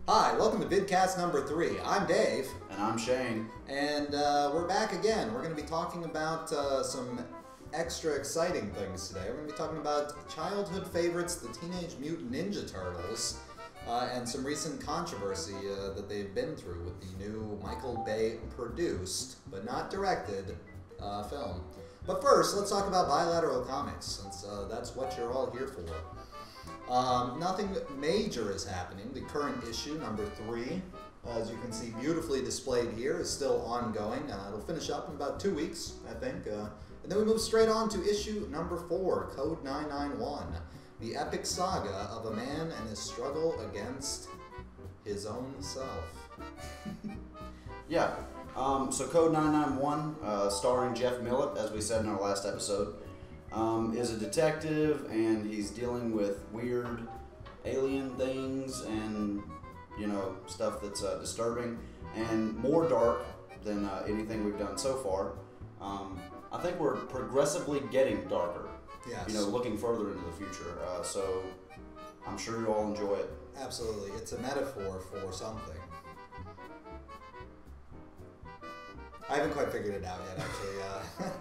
Hi, welcome to vidcast number 3. I'm Dave. And I'm Shane. And we're back again. We're going to be talking about some extra exciting things today. We're going to be talking about childhood favorites, the Teenage Mutant Ninja Turtles, and some recent controversy that they've been through with the new Michael Bay produced, but not directed, film. But first, let's talk about Bilateral Comics, since that's what you're all here for. Nothing major is happening. The current issue, number 3, as you can see beautifully displayed here, is still ongoing. It'll finish up in about 2 weeks, I think. And then we move straight on to issue number 4, Code 991, the epic saga of a man and his struggle against his own self. Yeah, so Code 991, starring Jeff Millett, as we said in our last episode, is a detective, and he's dealing with weird alien things and, you know, stuff that's disturbing and more dark than anything we've done so far. I think we're progressively getting darker. Yes. You know, looking further into the future. So I'm sure you all enjoy it. Absolutely. It's a metaphor for something. I haven't quite figured it out yet, actually.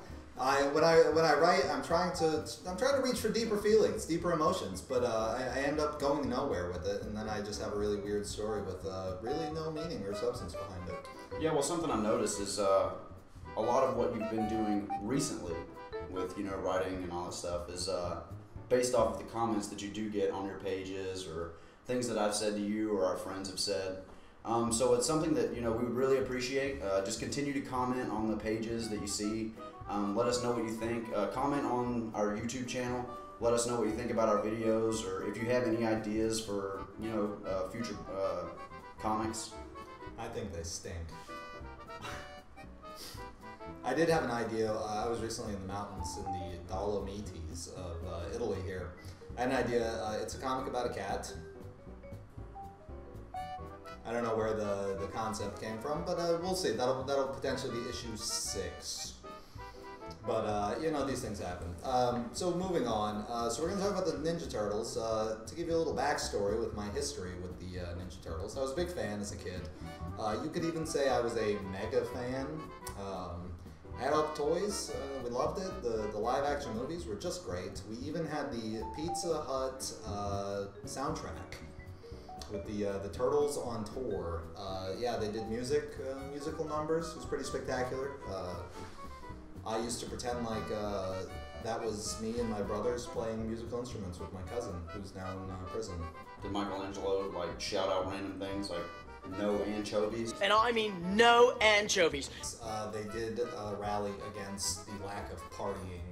When I write, I'm trying to reach for deeper feelings, deeper emotions, but I end up going nowhere with it, and then I just have a really weird story with really no meaning or substance behind it. Yeah, well, something I've noticed is a lot of what you've been doing recently with, you know, writing and all that stuff is based off of the comments that you do get on your pages or things that I've said to you or our friends have said. So it's something that, you know, we would really appreciate. Just continue to comment on the pages that you see. Let us know what you think. Comment on our YouTube channel. Let us know what you think about our videos, or if you have any ideas for, you know, future comics. I think they stink. I did have an idea. I was recently in the mountains in the Dolomites of Italy here. I had an idea. It's a comic about a cat. I don't know where the concept came from, but we'll see. That'll potentially be issue 6. But, you know, these things happen. So moving on. So we're going to talk about the Ninja Turtles. To give you a little backstory with my history with the Ninja Turtles, I was a big fan as a kid. You could even say I was a mega fan. Adult toys, we loved it. The live action movies were just great. We even had the Pizza Hut soundtrack with the Turtles on tour. Yeah, they did musical numbers. It was pretty spectacular. I used to pretend like that was me and my brothers playing musical instruments with my cousin, who's now in prison. Did Michelangelo, like, shout out random things like no anchovies? And I mean no anchovies. They did rally against the lack of partying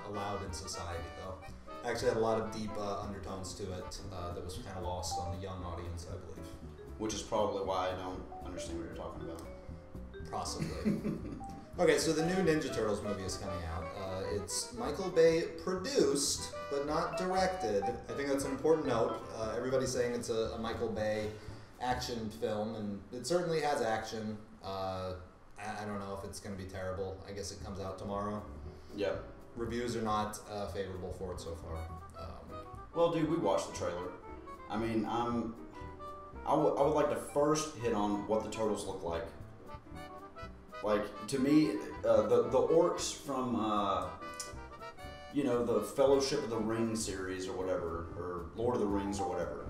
allowed in society, though. Actually had a lot of deep undertones to it that was kind of lost on the young audience, I believe. Which is probably why I don't understand what you're talking about. Possibly. Okay, so the new Ninja Turtles movie is coming out. It's Michael Bay produced, but not directed. I think that's an important note. Everybody's saying it's a Michael Bay action film, and it certainly has action. I don't know if it's going to be terrible. I guess it comes out tomorrow. Yep. Reviews are not favorable for it so far. Well, dude, we watched the trailer. I mean, I would like to first hit on what the Turtles look like. Like, to me, the orcs from, you know, the Fellowship of the Ring series or whatever, or Lord of the Rings or whatever.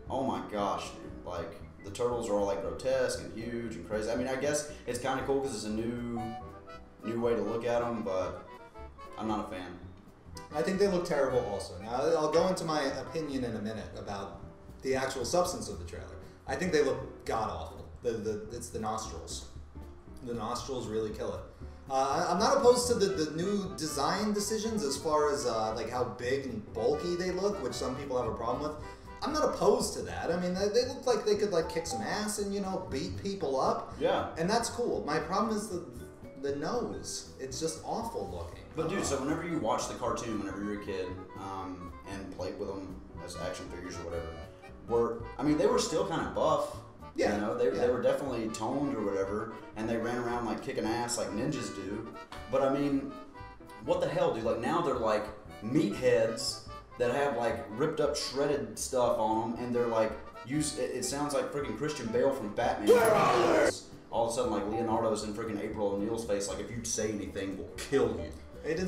Oh my gosh, dude. Like, the turtles are all, like, grotesque and huge and crazy. I mean, I guess it's kind of cool because it's a new way to look at them, but I'm not a fan. I think they look terrible also. Now, I'll go into my opinion in a minute about the actual substance of the trailer. I think they look god-awful. It's the nostrils. The nostrils really kill it. I'm not opposed to the new design decisions as far as like how big and bulky they look, which some people have a problem with. I'm not opposed to that. I mean, they look like they could like kick some ass and, you know, beat people up. Yeah. And that's cool. My problem is the nose. It's just awful looking. But dude, so whenever you watch the cartoon, whenever you're a kid, and played with them as action figures or whatever, they were still kind of buff. Yeah. You know, they were definitely toned or whatever, and they ran around like kicking ass like ninjas do. But I mean, what the hell, dude? Like now they're like meatheads that have like ripped up shredded stuff on them, and they're like it sounds like freaking Christian Bale from Batman. All of a sudden, like Leonardo's in freaking April O'Neil's face. Like if you say anything, we'll kill you.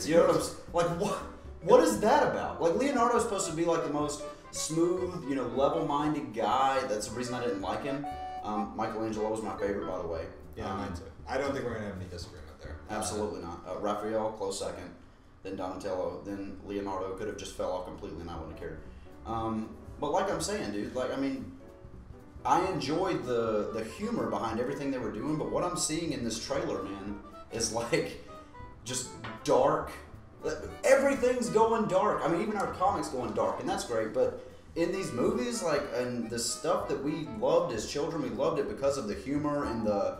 You know what I'm like? What is that about? Like Leonardo's supposed to be like the most smooth, level-minded guy. That's the reason I didn't like him. Michelangelo was my favorite, by the way. Yeah, mine too. I don't think we're gonna have any disagreement there. Absolutely not. Raphael, close second. Then Donatello. Then Leonardo could have just fell off completely, and I wouldn't have cared. But like I'm saying, dude, I enjoyed the humor behind everything they were doing, but what I'm seeing in this trailer, man, is like just dark. Everything's going dark. I mean, even our comics going dark, and that's great. But in these movies, and the stuff that we loved as children, we loved it because of the humor and the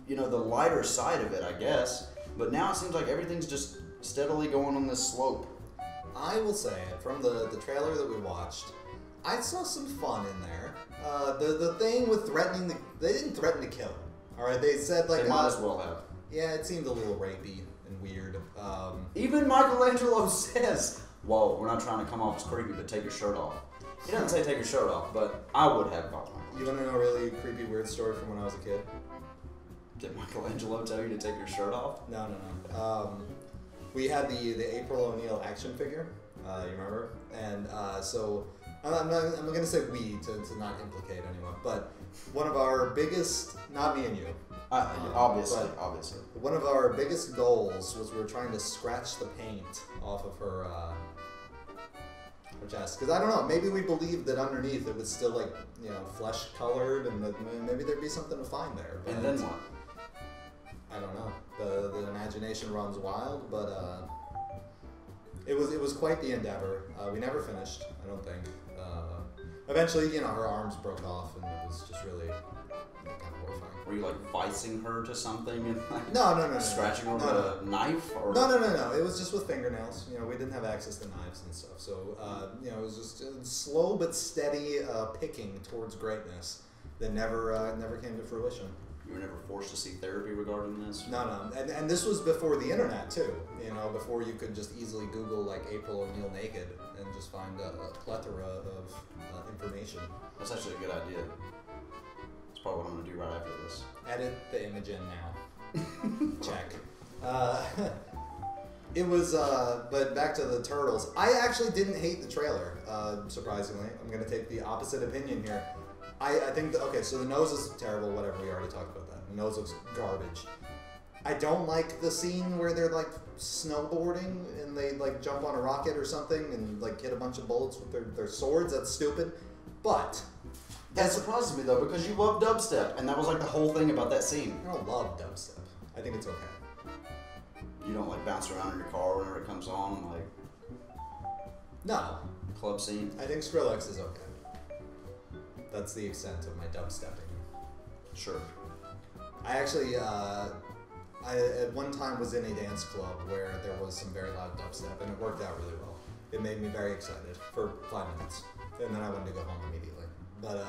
lighter side of it, I guess. But now it seems like everything's just steadily going on this slope. I will say, from the trailer that we watched, I saw some fun in there. The thing with they didn't threaten to kill him. All right, they said They might as well have. Yeah, it seemed a little rapey and weird. Even Michelangelo says, "Whoa, we're not trying to come off as creepy, but take your shirt off." He doesn't say take your shirt off, but I would have called Michelangelo. You want to know a really creepy, weird story from when I was a kid? Did Michelangelo tell you to take your shirt off? No. We had the April O'Neil action figure. You remember? And so I'm going to say we to not implicate anyone, but one of our biggest, not me and you. Obviously. One of our biggest goals was we were trying to scratch the paint off of her chest. Because I don't know, maybe we believed that underneath it was still flesh colored, and that maybe there'd be something to find there. But and then what? I don't know. The imagination runs wild, but it was quite the endeavor. We never finished, I don't think. Eventually, her arms broke off, and it was just really kind of horrifying. Were you vicing her to something and No. scratching her with a knife? Or? No. It was just with fingernails. We didn't have access to knives and stuff, so it was just a slow but steady picking towards greatness that never came to fruition. You were never forced to seek therapy regarding this? No. And this was before the internet, too. Before you could just easily Google, April O'Neil naked and just find a plethora of information. That's actually a good idea. That's probably what I'm going to do right after this. Edit the image in now. Check. It was, but back to the Turtles. I actually didn't hate the trailer, surprisingly. I'm going to take the opposite opinion here. I think so the nose is terrible, whatever, we already talked about that. The nose looks garbage. I don't like the scene where they're snowboarding and they jump on a rocket or something and hit a bunch of bullets with their swords. That's stupid. But that surprises me though, because you love dubstep, and that was the whole thing about that scene. I don't love dubstep. I think it's okay. You don't bounce around in your car whenever it comes on, No. Club scene? I think Skrillex is okay. That's the extent of my dubstepping. Sure. I actually, I at one time was in a dance club where there was some very loud dubstep, and it worked out really well. It made me very excited for 5 minutes, and then I wanted to go home immediately. But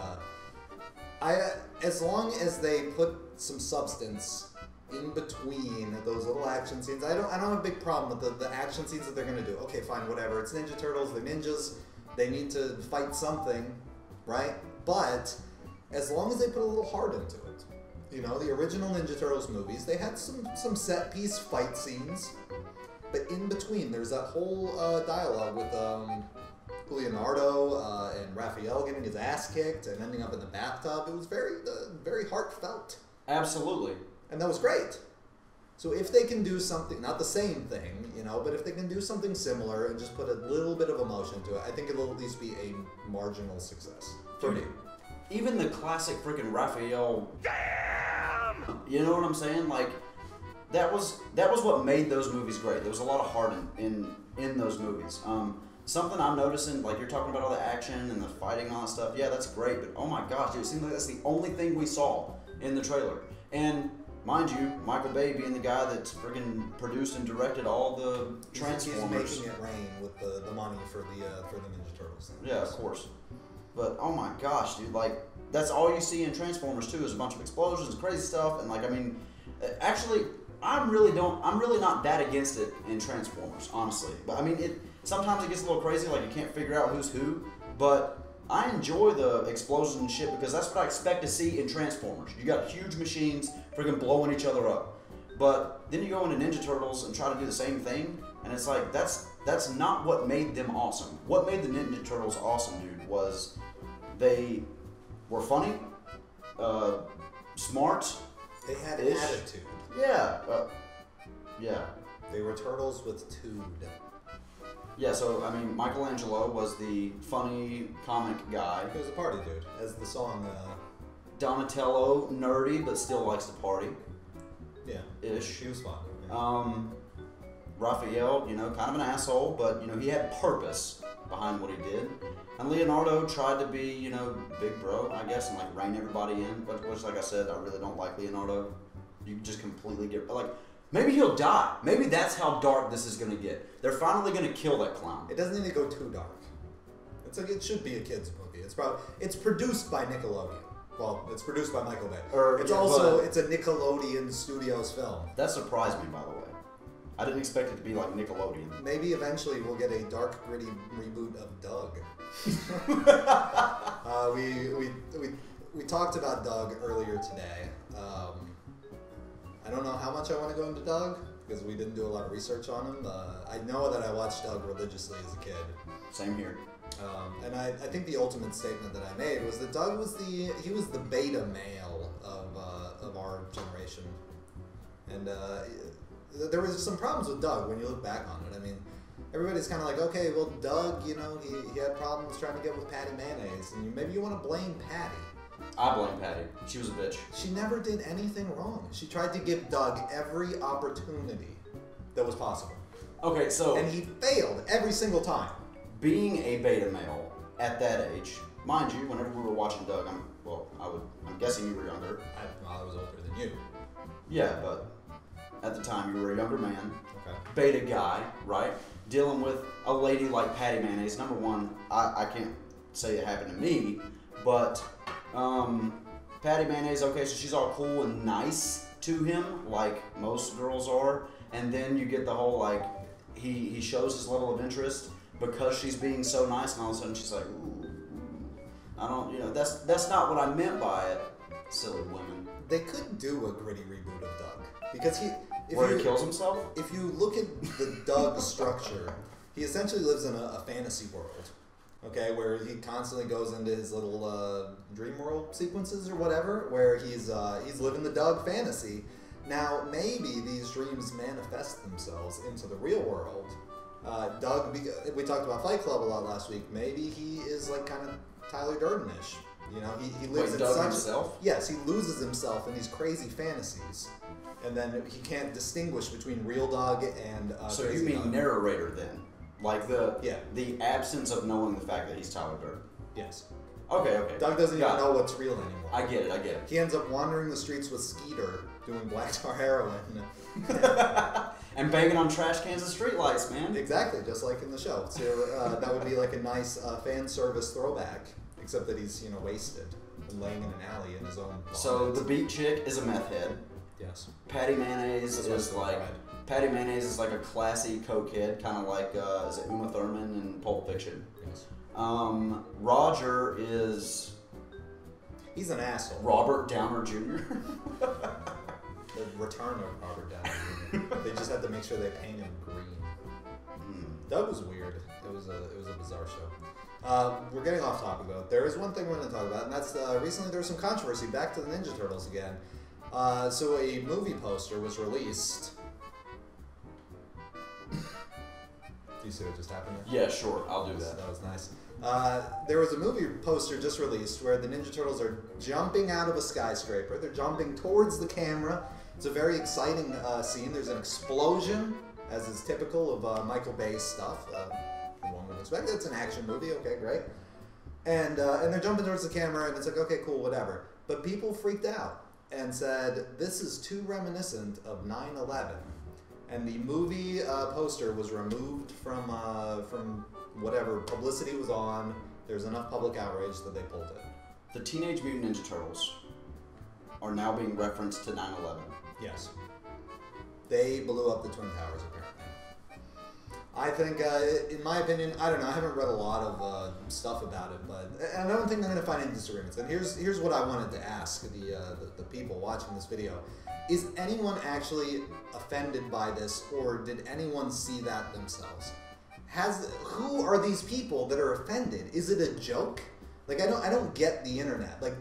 as long as they put some substance in between those little action scenes, I don't have a big problem with the action scenes that they're gonna do. Okay, fine, whatever. It's Ninja Turtles. They're ninjas. They need to fight something, right? But as long as they put a little heart into it, the original Ninja Turtles movies, they had some set piece fight scenes, but in between there's that whole dialogue with Leonardo and Raphael getting his ass kicked and ending up in the bathtub. It was very heartfelt. Absolutely. And that was great. So if they can do something, not the same thing, but if they can do something similar and just put a little bit of emotion to it, I think it'll at least be a marginal success. For me. Even the classic freaking Raphael. Damn! You know what I'm saying? That was what made those movies great. There was a lot of heart in those movies. Something I'm noticing, you're talking about all the action and the fighting and all that stuff. Yeah, that's great, but oh my gosh, dude, it seems like that's the only thing we saw in the trailer. And mind you, Michael Bay being the guy that's freaking produced and directed all the Transformers. He's making it rain with the money for the Ninja Turtles. Yeah, of course. But oh my gosh, dude, that's all you see in Transformers too is a bunch of explosions and crazy stuff, and actually, I'm really not that against it in Transformers, honestly. But sometimes it gets a little crazy, you can't figure out who's who. But I enjoy the explosions and shit because that's what I expect to see in Transformers. You got huge machines freaking blowing each other up. But then you go into Ninja Turtles and try to do the same thing, and it's like, that's not what made them awesome. What made the Ninja Turtles awesome, dude, was they were funny, smart. They had attitude. Yeah. Yeah. They were turtles with tude. Yeah, so, I mean, Michelangelo was the funny comic guy. He was a party dude, as the song... Donatello, nerdy, but still likes to party. Yeah. Ish. He was fun. Yeah. Raphael, you know, kind of an asshole, but, you know, he had purpose behind what he did. And Leonardo tried to be, you know, big bro, I guess, and, like, rein everybody in. Which, like I said, I really don't like Leonardo. You just completely get... Like, maybe he'll die. Maybe that's how dark this is going to get. They're finally going to kill that clown. It doesn't need to go too dark. It's like, it should be a kid's movie. It's produced by Nickelodeon. Well, it's produced by Michael Bay. It's a Nickelodeon Studios film. That surprised me, by the way. I didn't expect it to be like Nickelodeon. Maybe eventually we'll get a dark, gritty reboot of Doug. We talked about Doug earlier today. I don't know how much I want to go into Doug because we didn't do a lot of research on him. I know that I watched Doug religiously as a kid. Same here. And I think the ultimate statement that I made was that Doug was the beta male of our generation, and there was some problems with Doug when you look back on it. I mean, everybody's kind of like, okay, well, Doug, you know, he had problems trying to get with Patty Mayonnaise, and maybe you want to blame Patty. I blame Patty. She was a bitch. She never did anything wrong. She tried to give Doug every opportunity that was possible. Okay, so... And he failed every single time. Being a beta male at that age, mind you, whenever we were watching Doug, I'm guessing you were younger. I was older than you. Yeah, but at the time you were a younger man. Okay. Beta guy, right? Dealing with a lady like Patty Mayonnaise. Number one, I can't say it happened to me, but Patty Mayonnaise, okay, so she's all cool and nice to him, like most girls are, and then you get the whole, like, he shows his level of interest because she's being so nice, and all of a sudden she's like, ooh, I don't, you know, that's not what I meant by it, silly women. They could do a gritty reboot of Doug, because he kills himself? If you look at the Doug structure, he essentially lives in a fantasy world, okay, where he constantly goes into his little dream world sequences or whatever, where he's living the Doug fantasy. Now, maybe these dreams manifest themselves into the real world. Doug, we talked about Fight Club a lot last week. Maybe he is like kind of Tyler Durden-ish. You know, he lives in Doug such... himself? Yes, he loses himself in these crazy fantasies. And then he can't distinguish between real Doug and so you mean Doug. narrator then? Like the Yeah. absence of knowing the fact that he's Tyler Durden. Yes. Okay. Doug doesn't even know what's real anymore. I get it. He ends up wandering the streets with Skeeter, doing black tar heroin. And banging on trash cans and streetlights, man. Exactly, just like in the show. So that would be like a nice fan service throwback, except that he's, you know, wasted and laying in an alley in his own vomit. So the beat chick is a meth head. Yes. Patty Mayonnaise is like a classy cokehead, kind of like is it Uma Thurman in Pulp Fiction? Yes. Roger is... He's an asshole. Robert Downer Jr. The return of Robert Downey Jr. They just had to make sure they paint him green. Doug was weird. It was a bizarre show. We're getting off topic though. There is one thing we're going to talk about, and that's recently there was some controversy. Back to the Ninja Turtles again. So a movie poster was released. Do you see what just happened there? Yeah, sure. I'll do that. That was nice. There was a movie poster just released where the Ninja Turtles are jumping out of a skyscraper. They're jumping towards the camera. It's a very exciting scene. There's an explosion, as is typical of Michael Bay's stuff. One would expect it's an action movie. Okay, great. And they're jumping towards the camera, and it's like, okay, cool, whatever. But people freaked out and said, this is too reminiscent of 9/11. And the movie poster was removed from whatever publicity was on. There's enough public outrage that they pulled it. The Teenage Mutant Ninja Turtles are now being referenced to 9/11. Yes. They blew up the Twin Towers, I think, in my opinion, I don't know. I haven't read a lot of stuff about it, but and I don't think I'm going to find any disagreements. And here's what I wanted to ask the people watching this video: is anyone actually offended by this, or did anyone see that themselves? Who are these people that are offended? Is it a joke? Like I don't get the internet. Like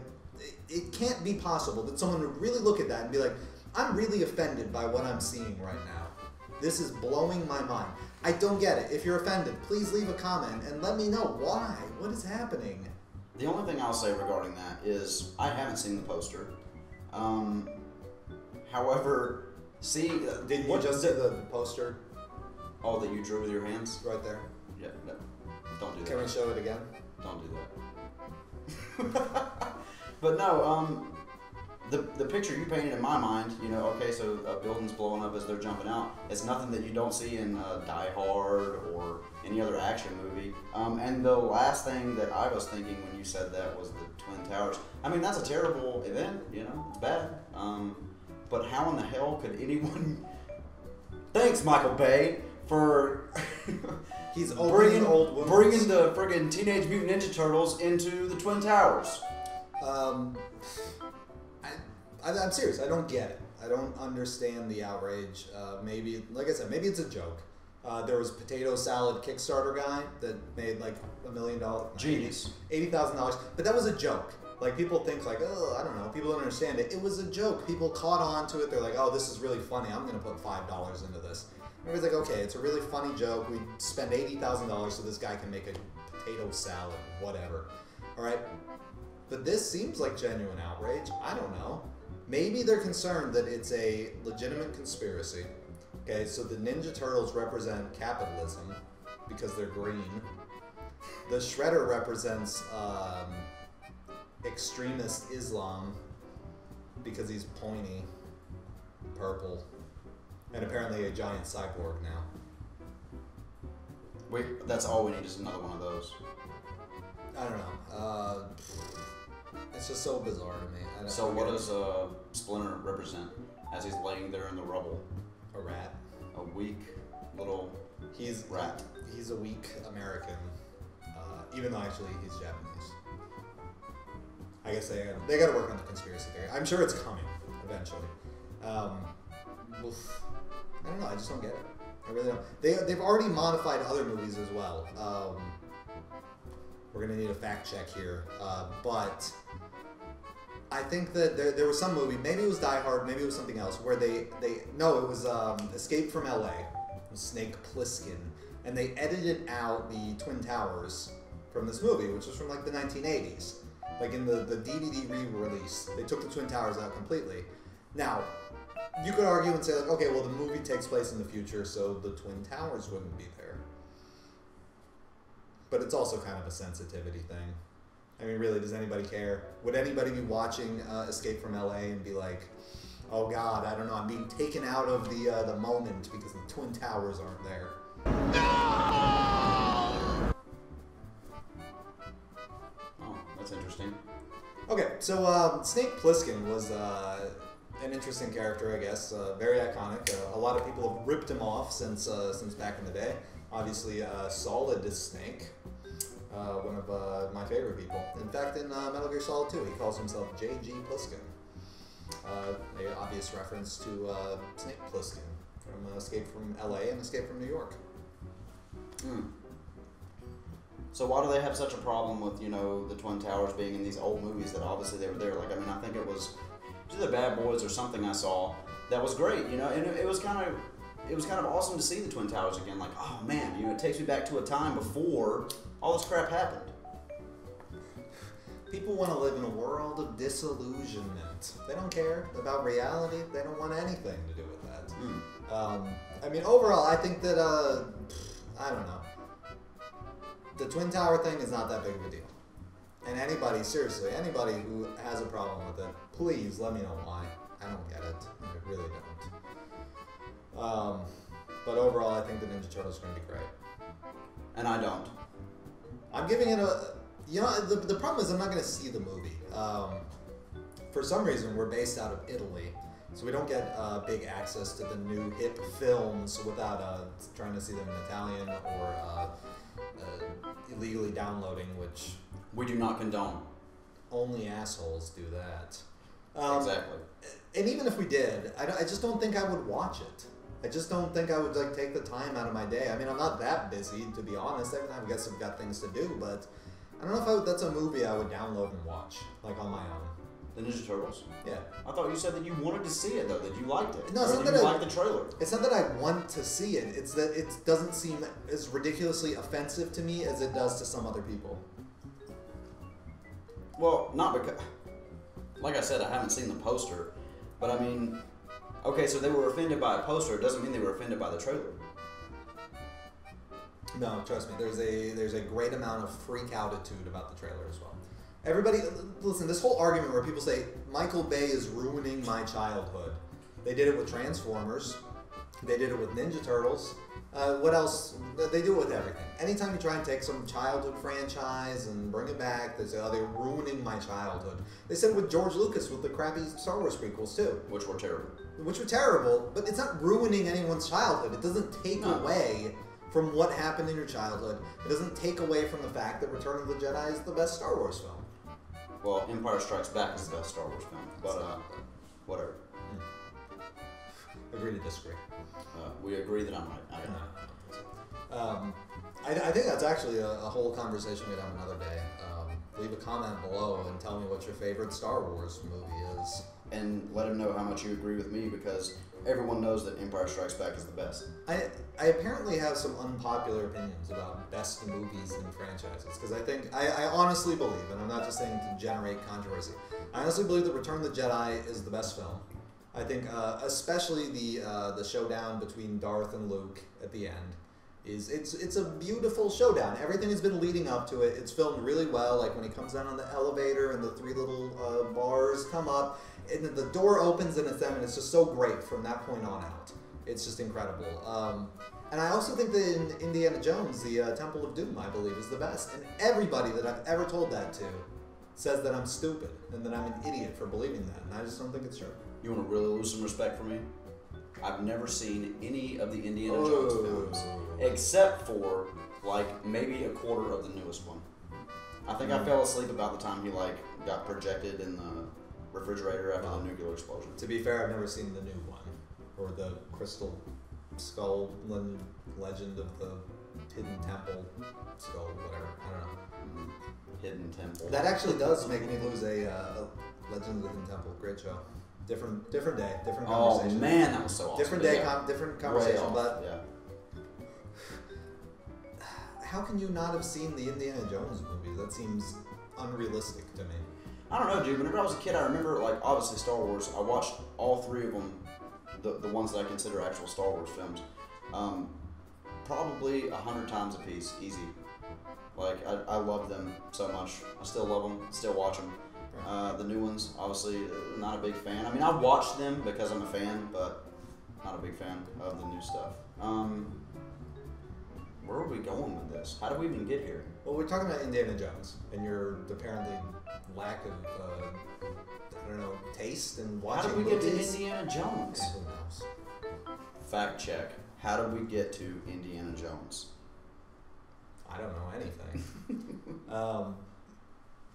it can't be possible that someone would really look at that and be like, I'm really offended by what I'm seeing right now. This is blowing my mind. I don't get it. If you're offended, please leave a comment and let me know why. What is happening? The only thing I'll say regarding that is I haven't seen the poster. However, did you just see the poster? Oh, that you drew with your hands? Right there. Yeah, no. Don't do that. Can we show it again? Don't do that. But no, the picture you painted in my mind, okay, so a building's blowing up as they're jumping out. It's nothing that you don't see in Die Hard or any other action movie. And the last thing that I was thinking when you said that was the Twin Towers. I mean, that's a terrible event, it's bad. But how in the hell could anyone... Thanks, Michael Bay, for He's bringing old the friggin' Teenage Mutant Ninja Turtles into the Twin Towers. I'm serious. I don't get it. I don't understand the outrage. Maybe, like I said, maybe it's a joke. There was a potato salad Kickstarter guy that made like $1 million. Genius. $80,000. But that was a joke. Like people think like, oh, I don't know. People don't understand it. It was a joke. People caught on to it. They're like, oh, this is really funny. I'm going to put $5 into this. Everybody's like, okay, it's a really funny joke. We spend $80,000 so this guy can make a potato salad, whatever. All right. But this seems like genuine outrage. I don't know. Maybe they're concerned that it's a legitimate conspiracy. Okay, so the Ninja Turtles represent capitalism because they're green. The Shredder represents extremist Islam because he's pointy, purple, and apparently a giant cyborg now. Wait, that's all we need is another one of those. I don't know. It's just so bizarre to me. So what does Splinter represent as he's laying there in the rubble? A rat. A weak little rat. He's a weak American, even though actually he's Japanese. I guess they got to work on the conspiracy theory. I'm sure it's coming eventually. I don't know. I just don't get it. I really don't. They've already modified other movies as well. We're gonna need a fact check here, but I think that there was some movie, maybe it was Die Hard, maybe it was something else, where it was Escape from LA, Snake Plissken, and they edited out the Twin Towers from this movie, which was from like the 1980s. Like in the DVD re-release, they took the Twin Towers out completely. Now, you could argue and say like, okay, well the movie takes place in the future, so the Twin Towers wouldn't be there. But it's also kind of a sensitivity thing. I mean, really, does anybody care? Would anybody be watching Escape from LA and be like, oh God, I don't know, I'm being taken out of the moment because the Twin Towers aren't there? Oh, that's interesting. Okay, so Snake Plissken was an interesting character, I guess. Very iconic. A lot of people have ripped him off since back in the day. Obviously, Solid Snake. One of my favorite people. In fact, in Metal Gear Solid 2, he calls himself J.G. Plissken. An obvious reference to Snake Plissken from Escape from L.A. and Escape from New York. So why do they have such a problem with, the Twin Towers being in these old movies that obviously they were there? Like, I mean, I think it was The Bad Boys or something I saw that was great, and it was kind of awesome to see the Twin Towers again. Like, oh man, it takes me back to a time before all this crap happened. People want to live in a world of disillusionment. They don't care about reality. They don't want anything to do with that. I mean, overall, I think that, I don't know. The Twin Tower thing is not that big of a deal. And anybody, seriously, anybody who has a problem with it, please let me know why. I don't get it. I really don't. But overall, I think the Ninja Turtles are going to be great. And I don't. I'm giving it a... the problem is I'm not going to see the movie. For some reason, we're based out of Italy. So we don't get big access to the new hip films without trying to see them in Italian or illegally downloading, which we do not condone. Only assholes do that. Exactly. And even if we did, I just don't think I would watch it. I just don't think I would like take the time out of my day. I mean, I'm not that busy, to be honest. I guess I've got things to do, but I don't know if that's a movie I would download and watch, like on my own. The Ninja Turtles? Yeah. I thought you said that you wanted to see it, though, that you liked it. No, it's or not that that you I liked the trailer. It's not that I want to see it. It's that it doesn't seem as ridiculously offensive to me as it does to some other people. Well, not because... Like I said, I haven't seen the poster, but I mean... Okay, so they were offended by a poster. It doesn't mean they were offended by the trailer. No, trust me. There's a great amount of freak outitude about the trailer as well. Everybody, listen, this whole argument where people say, Michael Bay is ruining my childhood. They did it with Transformers. They did it with Ninja Turtles. What else? They do it with everything. Anytime you try and take some childhood franchise and bring it back, they say, oh, they're ruining my childhood. They said it with George Lucas with the crappy Star Wars prequels, too. Which were terrible. Which were terrible, but it's not ruining anyone's childhood. It doesn't take away from what happened in your childhood. It doesn't take away from the fact that Return of the Jedi is the best Star Wars film. Well, Empire Strikes Back is the best Star Wars film, but whatever. Agree to disagree. We agree that I'm right. I think that's actually a whole conversation we'd have another day. Leave a comment below and tell me what your favorite Star Wars movie is. And let him know how much you agree with me, because everyone knows that Empire Strikes Back is the best. I apparently have some unpopular opinions about best movies and franchises, because I honestly believe, and I'm not just saying to generate controversy, I honestly believe that Return of the Jedi is the best film. I think especially the showdown between Darth and Luke at the end it's a beautiful showdown. Everything has been leading up to it. It's filmed really well, like when he comes down on the elevator and the three little bars come up and then the door opens and it's them, and it's just so great from that point on out. It's just incredible. And I also think that in Indiana Jones, the Temple of Doom, I believe, is the best. And everybody that I've ever told that to says that I'm stupid and that I'm an idiot for believing that, and I just don't think it's true. You want to really lose some respect for me? I've never seen any of the Indiana Jones films, except for, like, maybe a quarter of the newest one. I think I fell asleep about the time he, like, got projected in the refrigerator after the nuclear explosion. To be fair, I've never seen the new one, or the Crystal Skull Legend of the Hidden Temple Skull, whatever. I don't know. Hidden Temple. That actually does make me lose a Legend of the Hidden Temple. Great show. Different day, different conversation. Oh man, that was so awesome. Different day, different conversation. But yeah. How can you not have seen the Indiana Jones movies? That seems unrealistic to me. I don't know, dude. Whenever I was a kid, I remember, like, obviously Star Wars. I watched all three of them, the ones that I consider actual Star Wars films, probably 100 times a piece, easy. Like, I love them so much. I still love them, still watch them. The new ones, obviously, not a big fan. I mean, I've watched them because I'm a fan, but not a big fan of the new stuff. Where are we going with this? How did we even get here? Well, we're talking about Indiana Jones and your apparently lack of, I don't know, taste in watching How did we movies. get to Indiana Jones? Who knows? Fact check. How did we get to Indiana Jones? I don't know anything.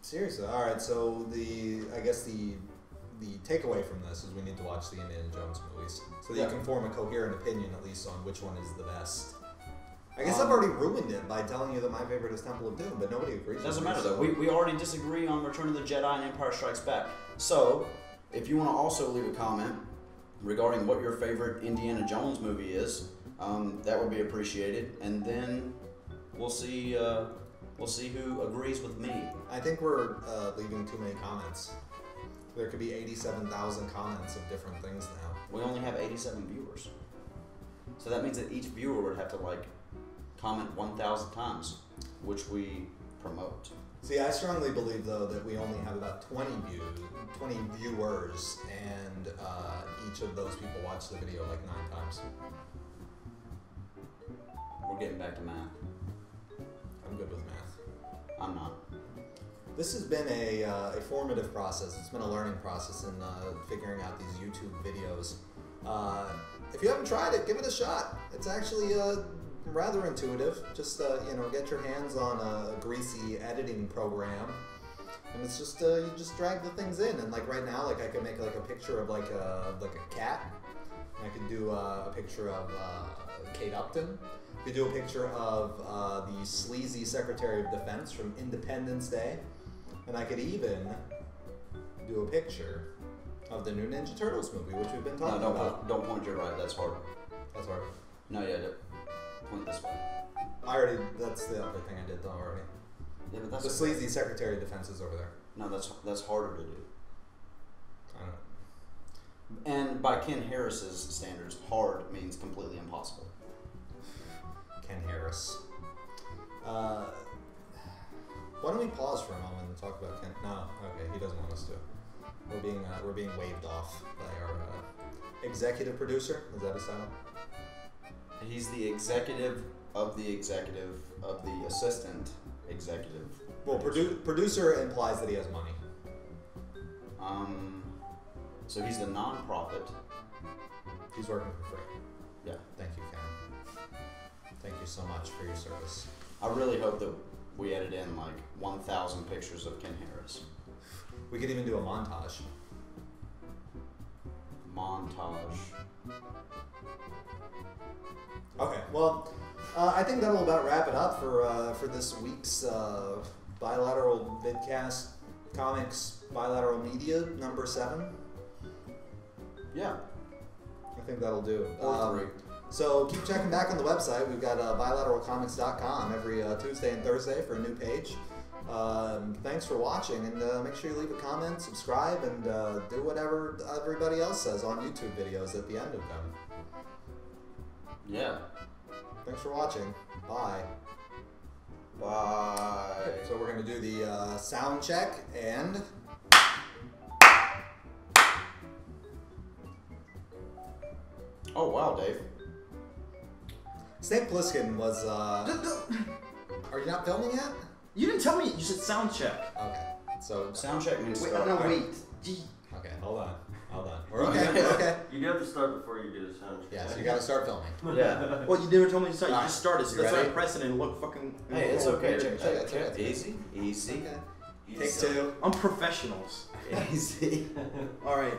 Seriously, all right. So I guess the takeaway from this is we need to watch the Indiana Jones movies so that you can form a coherent opinion at least on which one is the best. I guess I've already ruined it by telling you that my favorite is Temple of Doom, but nobody agrees. Doesn't matter though. We already disagree on Return of the Jedi and Empire Strikes Back. So if you want to also leave a comment regarding what your favorite Indiana Jones movie is, that would be appreciated, and then we'll see who agrees with me. I think we're leaving too many comments. There could be 87,000 comments of different things now. We only have 87 viewers. So that means that each viewer would have to, like, comment 1,000 times, which we promote. See, I strongly believe, though, that we only have about 20 viewers, and each of those people watch the video like 9 times. We're getting back to math. I'm good with math. I'm not. This has been a formative process. It's been a learning process in figuring out these YouTube videos. If you haven't tried it, give it a shot. It's actually rather intuitive. Just get your hands on a greasy editing program, and it's just you just drag the things in. And like right now, like I can make like a picture of like a cat. And I can do a picture of Kate Upton. I could do a picture of the sleazy Secretary of Defense from Independence Day. And I could even do a picture of the new Ninja Turtles movie, which we've been talking about. Don't point your right. That's hard. That's hard. No, yeah, point this way. That's the other thing I did though already. Yeah, but that's the sleazy Secretary of Defense is over there. No, that's harder to do. I don't know. And by Ken Harris's standards, hard means completely impossible. Ken Harris. Why don't we pause for a moment and talk about Ken? No, okay, he doesn't want us to. We're being waved off by our executive producer. Is that his title? He's the executive of the assistant executive. Well, producer implies that he has money. So he's the non-profit. He's working for free. Yeah. Thank you, Ken. Thank you so much for your service. I really hope that we edit in like 1,000 pictures of Ken Harris. We could even do a montage. Okay, well, I think that'll about wrap it up for this week's Bilateral Vidcast Comics Bilateral Media number 7. Yeah. I think that'll do. Or 3. So keep checking back on the website. We've got bilateralcomics.com every Tuesday and Thursday for a new page. Thanks for watching, and make sure you leave a comment, subscribe, and do whatever everybody else says on YouTube videos at the end of them. Yeah. Thanks for watching. Bye. Bye. So we're going to do the sound check, and... Oh, wow, Dave. Snake Plissken was, Are you not filming yet? You didn't tell me. You said sound check. Okay. So... Sound check means Wait, start. no, wait. Okay, hold on. We're okay, we're okay. You have to start before you do the sound check. Yeah, so you gotta start filming. Yeah. Well, you never told me to start. You Alright, just started, so you that's why I ready? pressed it and look fucking... Hey, it's okay. Check it. Easy. Okay. Take 2. I'm professionals. Easy. Alright.